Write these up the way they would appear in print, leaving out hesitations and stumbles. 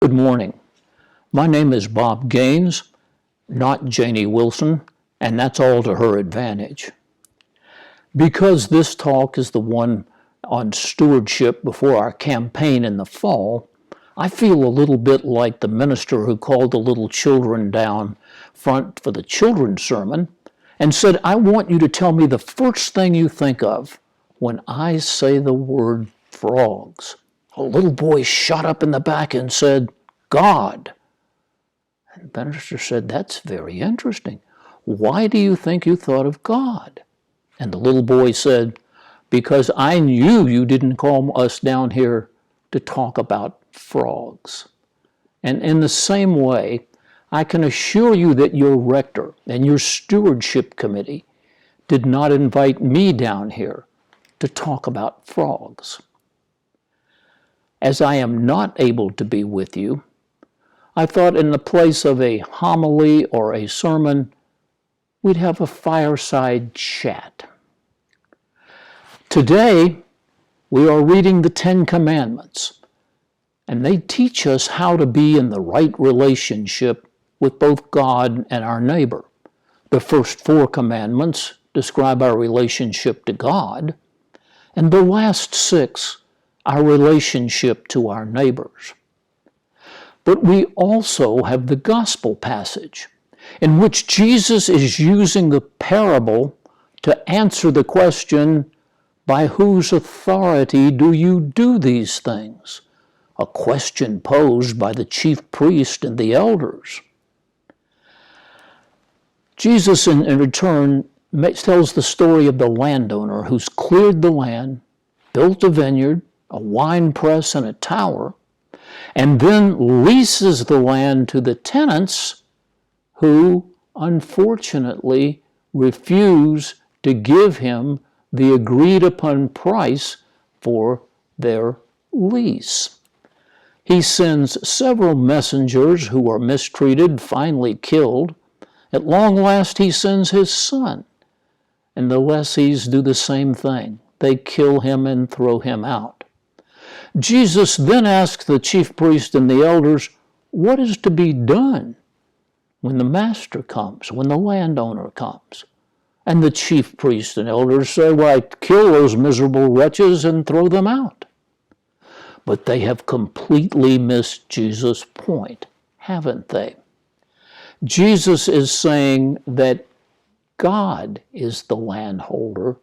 Good morning. My name is Bob Gaines, not Janie Wilson, and that's all to her advantage. Because this talk is the one on stewardship before our campaign in the fall, I feel a little bit like the minister who called the little children down front for the children's sermon and said, I want you to tell me the first thing you think of when I say the word frogs. A little boy shot up in the back and said, God. And the minister said, that's very interesting. Why do you think you thought of God? And the little boy said, because I knew you didn't call us down here to talk about frogs. And in the same way, I can assure you that your rector and your stewardship committee did not invite me down here to talk about frogs. As I am not able to be with you, I thought in the place of a homily or a sermon, we'd have a fireside chat. Today, we are reading the Ten Commandments, and they teach us how to be in the right relationship with both God and our neighbor. The first 4 commandments describe our relationship to God, and the last 6, our relationship to our neighbors. But we also have the gospel passage in which Jesus is using the parable to answer the question, by whose authority do you do these things? A question posed by the chief priest and the elders. Jesus, in return, tells the story of the landowner who's cleared the land, built a vineyard, a wine press, and a tower, and then leases the land to the tenants who, unfortunately, refuse to give him the agreed upon price for their lease. He sends several messengers who are mistreated, finally killed. At long last, he sends his son, and the lessees do the same thing. They kill him and throw him out. Jesus then asks the chief priest and the elders, what is to be done when the master comes, when the landowner comes? And the chief priests and elders say, why, kill those miserable wretches and throw them out. But they have completely missed Jesus' point, haven't they? Jesus is saying that God is the landholder,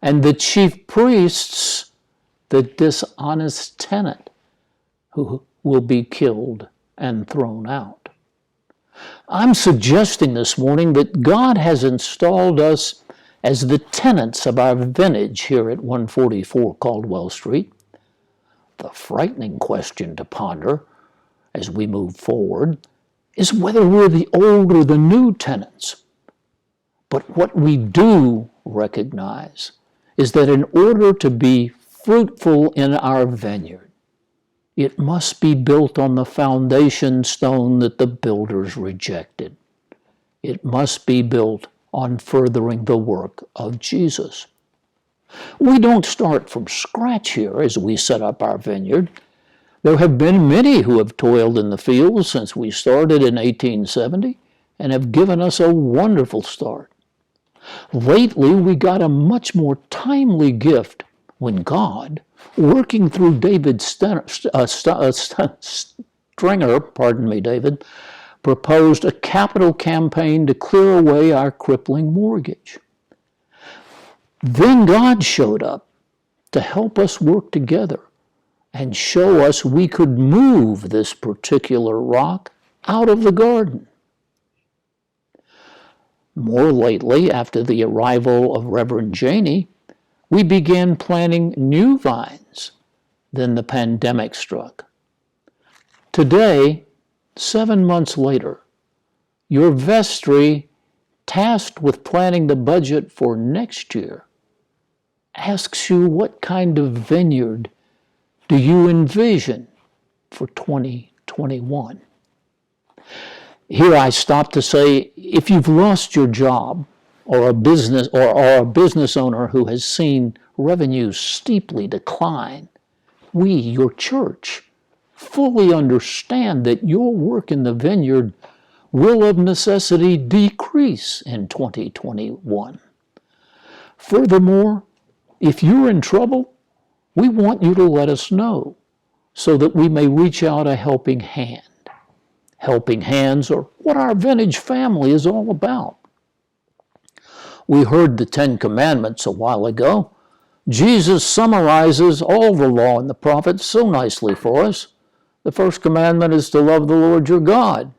and the chief priests, the dishonest tenant, who will be killed and thrown out. I'm suggesting this morning that God has installed us as the tenants of our vintage here at 144 Caldwell Street. The frightening question to ponder as we move forward is whether we're the old or the new tenants. But what we do recognize is that in order to be fruitful in our vineyard, it must be built on the foundation stone that the builders rejected. It must be built on furthering the work of Jesus. We don't start from scratch here as we set up our vineyard. There have been many who have toiled in the fields since we started in 1870 and have given us a wonderful start. Lately, we got a much more timely gift when God, working through David Stringer, David, proposed a capital campaign to clear away our crippling mortgage. Then God showed up to help us work together and show us we could move this particular rock out of the garden. More lately, after the arrival of Reverend Janie, we began planting new vines. Then the pandemic struck. Today, 7 months later, your vestry, tasked with planning the budget for next year, asks you what kind of vineyard do you envision for 2021? Here I stop to say, if you've lost your job or a business owner who has seen revenues steeply decline, we, your church, fully understand that your work in the vineyard will of necessity decrease in 2021. Furthermore, if you're in trouble, we want you to let us know so that we may reach out a helping hand. Helping hands are what our vintage family is all about. We heard the Ten Commandments a while ago. Jesus summarizes all the law and the prophets so nicely for us. The first commandment is to love the Lord your God,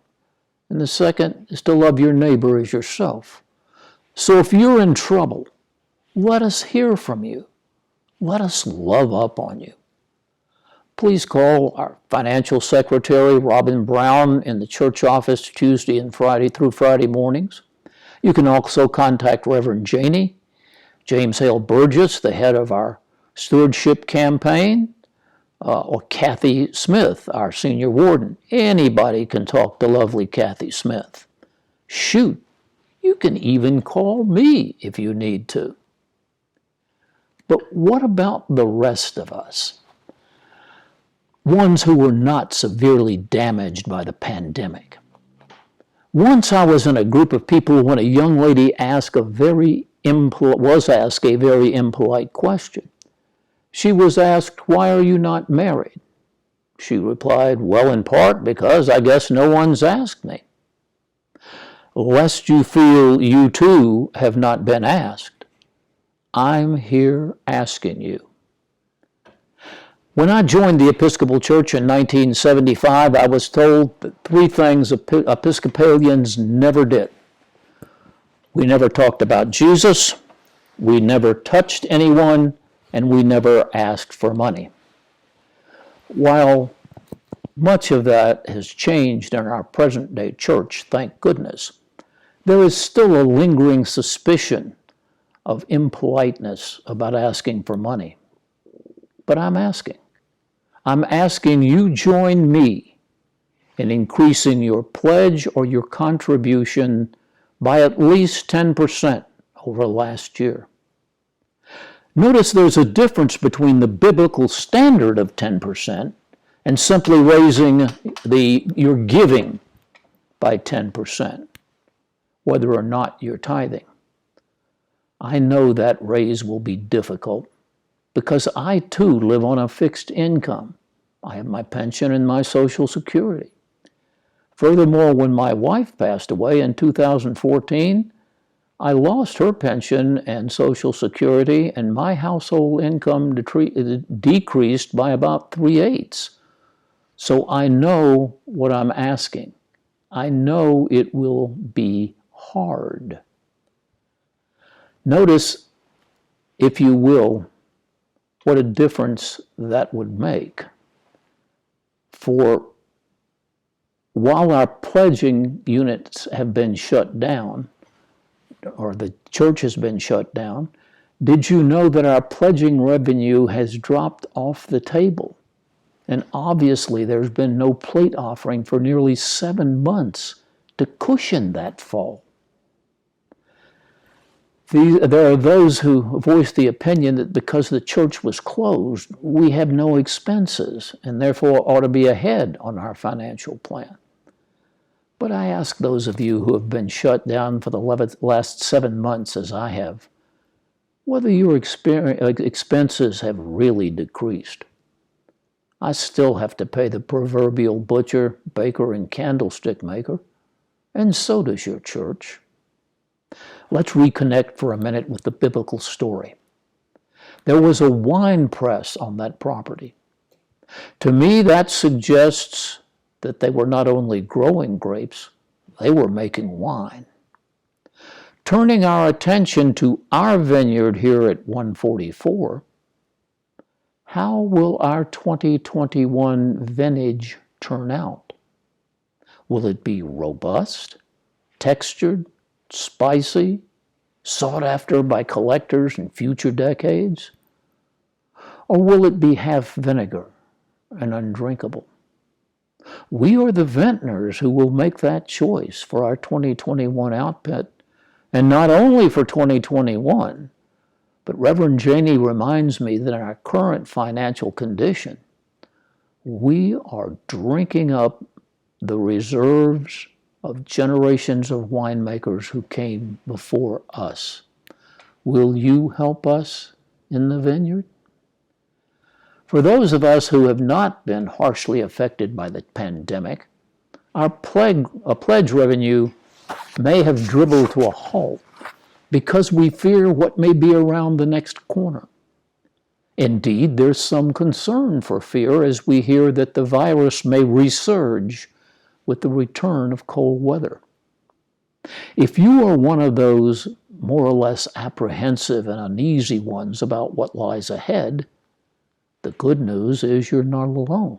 and the second is to love your neighbor as yourself. So if you're in trouble, let us hear from you. Let us love up on you. Please call our financial secretary, Robin Brown, in the church office Tuesday and Friday through Friday mornings. You can also contact Reverend Janey, James Hale Burgess, the head of our Stewardship campaign, or Kathy Smith, our senior warden. Anybody can talk to lovely Kathy Smith. Shoot, you can even call me if you need to. But what about the rest of us? Ones who were not severely damaged by the pandemic. Once I was in a group of people when a young lady was asked a very impolite question. She was asked, "Why are you not married?" She replied, "Well, in part because I guess no one's asked me." Lest you feel you too have not been asked, I'm here asking you. When I joined the Episcopal Church in 1975, I was told that three things Episcopalians never did. We never talked about Jesus, we never touched anyone, and we never asked for money. While much of that has changed in our present-day church, thank goodness, there is still a lingering suspicion of impoliteness about asking for money. But I'm asking you join me in increasing your pledge or your contribution by at least 10% over last year. Notice there's a difference between the biblical standard of 10% and simply raising your giving by 10%, whether or not you're tithing. I know that raise will be difficult because I too live on a fixed income. I have my pension and my Social Security. Furthermore, when my wife passed away in 2014, I lost her pension and Social Security, and my household income decreased by about 3/8. So I know what I'm asking. I know it will be hard. Notice, if you will, what a difference that would make. For while our pledging units have been shut down, or the church has been shut down, did you know that our pledging revenue has dropped off the table? And obviously there's been no plate offering for nearly 7 months to cushion that fall. There are those who voice the opinion that because the church was closed, we have no expenses and therefore ought to be ahead on our financial plan. But I ask those of you who have been shut down for the last 7 months, as I have, whether your expenses have really decreased. I still have to pay the proverbial butcher, baker, and candlestick maker, and so does your church. Let's reconnect for a minute with the biblical story. There was a wine press on that property. To me, that suggests that they were not only growing grapes, they were making wine. Turning our attention to our vineyard here at 144, how will our 2021 vintage turn out? Will it be robust, textured, spicy, sought after by collectors in future decades? Or will it be half vinegar and undrinkable? We are the vintners who will make that choice for our 2021 output, and not only for 2021, but Reverend Janey reminds me that in our current financial condition, We are drinking up the reserves of generations of winemakers who came before us. Will you help us in the vineyard? For those of us who have not been harshly affected by the pandemic, our pledge revenue may have dribbled to a halt because we fear what may be around the next corner. Indeed, there's some concern for fear as we hear that the virus may resurge with the return of cold weather. If you are one of those more or less apprehensive and uneasy ones about what lies ahead, the good news is you're not alone.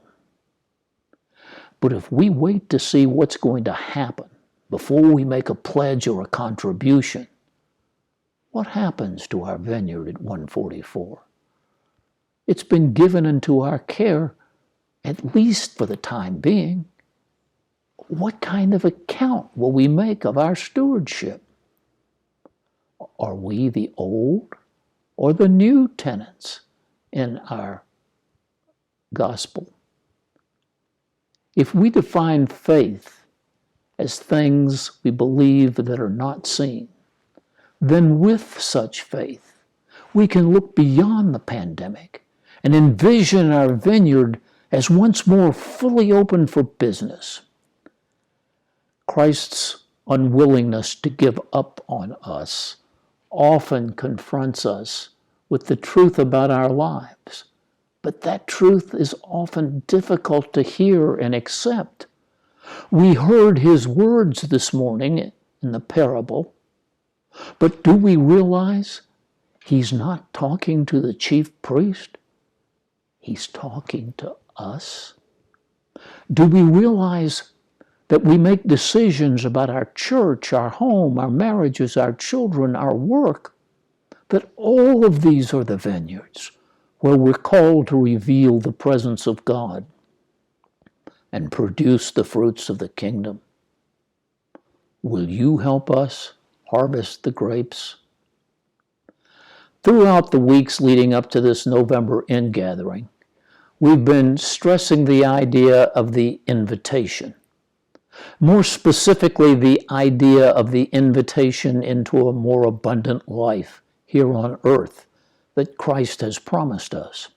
But if we wait to see what's going to happen before we make a pledge or a contribution, what happens to our vineyard at 144? It's been given into our care, at least for the time being. What kind of account will we make of our stewardship? Are we the old or the new tenants in our gospel? If we define faith as things we believe that are not seen, then with such faith, we can look beyond the pandemic and envision our vineyard as once more fully open for business. Christ's unwillingness to give up on us often confronts us with the truth about our lives, but that truth is often difficult to hear and accept. We heard his words this morning in the parable, but do we realize he's not talking to the chief priest? He's talking to us. Do we realize that we make decisions about our church, our home, our marriages, our children, our work, that all of these are the vineyards where we're called to reveal the presence of God and produce the fruits of the kingdom? Will you help us harvest the grapes? Throughout the weeks leading up to this November ingathering, we've been stressing the idea of the invitation. More specifically, the idea of the invitation into a more abundant life here on earth that Christ has promised us.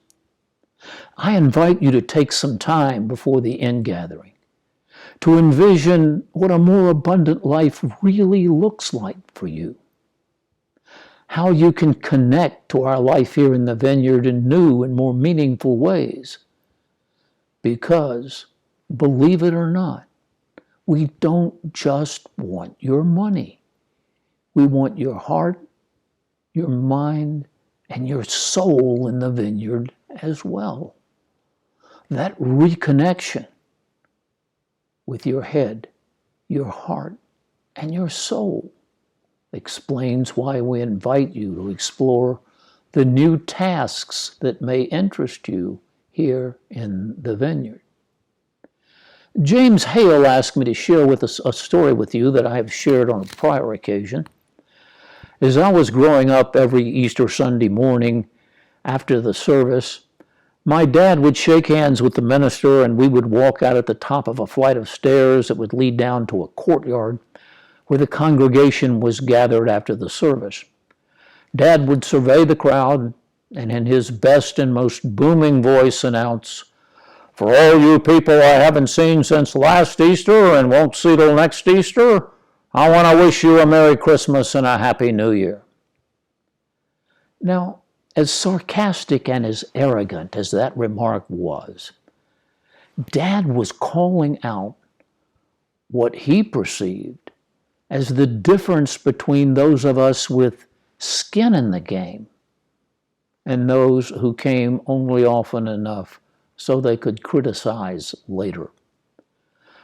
I invite you to take some time before the ingathering to envision what a more abundant life really looks like for you. How you can connect to our life here in the vineyard in new and more meaningful ways. Because, believe it or not, we don't just want your money. We want your heart, your mind, and your soul in the vineyard as well. That reconnection with your head, your heart, and your soul explains why we invite you to explore the new tasks that may interest you here in the vineyard. James Hale asked me to share with us a story with you that I have shared on a prior occasion. As I was growing up every Easter Sunday morning after the service, my dad would shake hands with the minister and we would walk out at the top of a flight of stairs that would lead down to a courtyard where the congregation was gathered after the service. Dad would survey the crowd and in his best and most booming voice announce, "For all you people I haven't seen since last Easter and won't see till next Easter, I want to wish you a Merry Christmas and a Happy New Year." Now, as sarcastic and as arrogant as that remark was, Dad was calling out what he perceived as the difference between those of us with skin in the game and those who came only often enough so they could criticize later.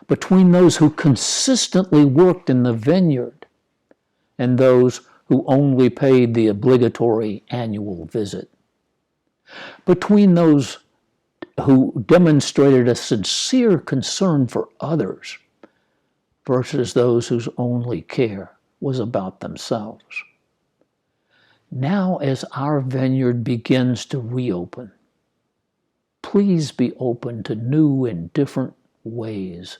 Between those who consistently worked in the vineyard and those who only paid the obligatory annual visit. Between those who demonstrated a sincere concern for others versus those whose only care was about themselves. Now, as our vineyard begins to reopen, please be open to new and different ways.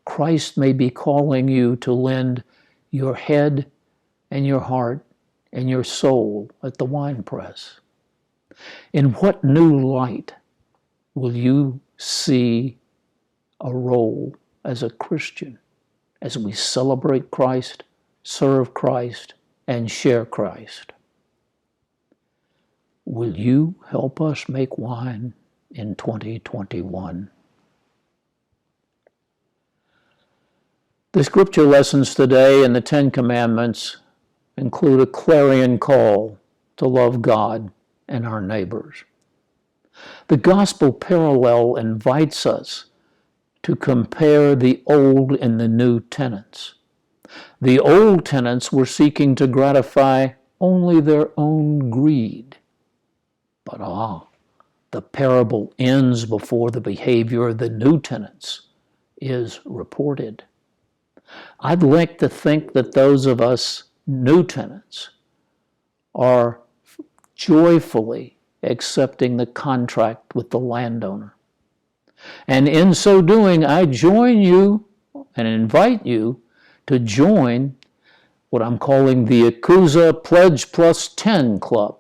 Christ may be calling you to lend your head and your heart and your soul at the winepress. In what new light will you see a role as a Christian as we celebrate Christ, serve Christ, and share Christ? Will you help us make wine in 2021? The scripture lessons today and the Ten Commandments include a clarion call to love God and our neighbors. The gospel parallel invites us to compare the old and the new tenets. The old tenets were seeking to gratify only their own greed. But the parable ends before the behavior of the new tenets is reported. I'd like to think that those of us new tenants are joyfully accepting the contract with the landowner. And in so doing, I join you and invite you to join what I'm calling the Yakuza Pledge Plus 10 Club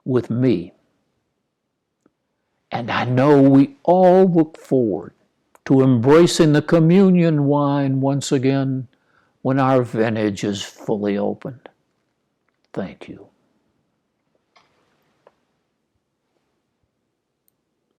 with me. And I know we all look forward to embracing the communion wine once again when our vintage is fully opened. Thank you.